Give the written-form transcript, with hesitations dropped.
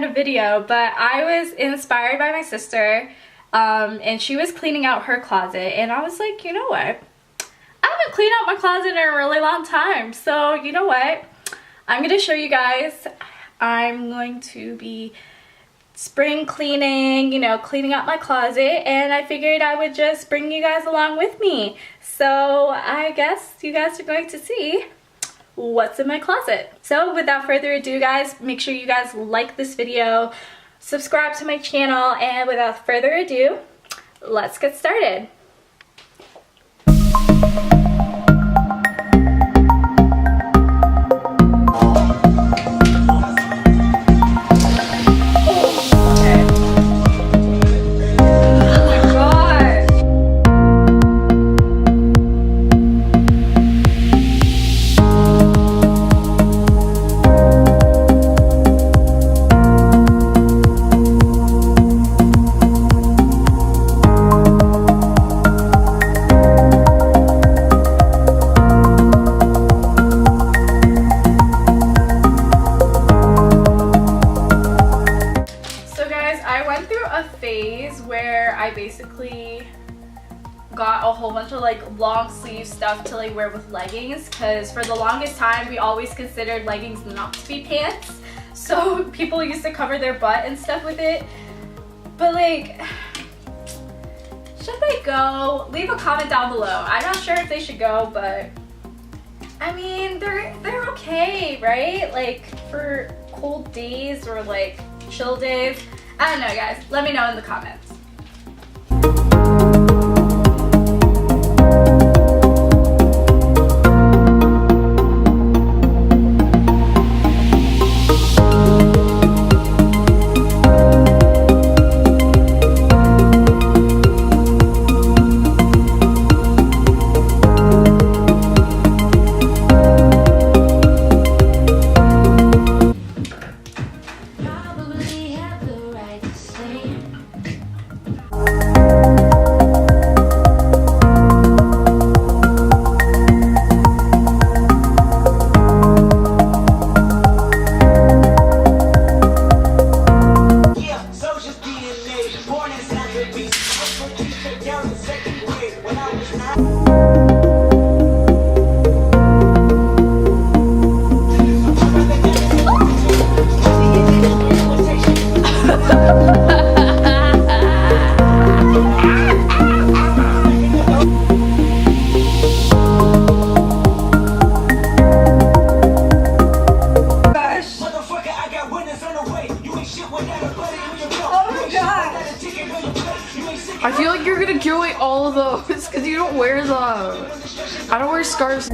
random video, but I was inspired by my sister, and she was cleaning out her closet, and I was like, you know what? I haven't cleaned out my closet in a really long time, so you know what? I'm going to show you guys. I'm going to be spring cleaning, you know, cleaning out my closet, and I figured I would just bring you guys along with me. So I guess you guys are going to see what's in my closet. So without further ado, guys, make sure you guys like this video, subscribe to my channel, and without further ado, let's get started. I basically got a whole bunch of like long sleeve stuff to like wear with leggings, because for the longest time we always considered leggings not to be pants, so people used to cover their butt and stuff with it. But like, should they go? Leave a comment down below. I'm not sure if they should go, but I mean they're okay, right? Like for cold days or like chill days. I don't know, guys, let me know in the comments. I feel like you're gonna give away all of those because you don't wear them. I don't wear scarves.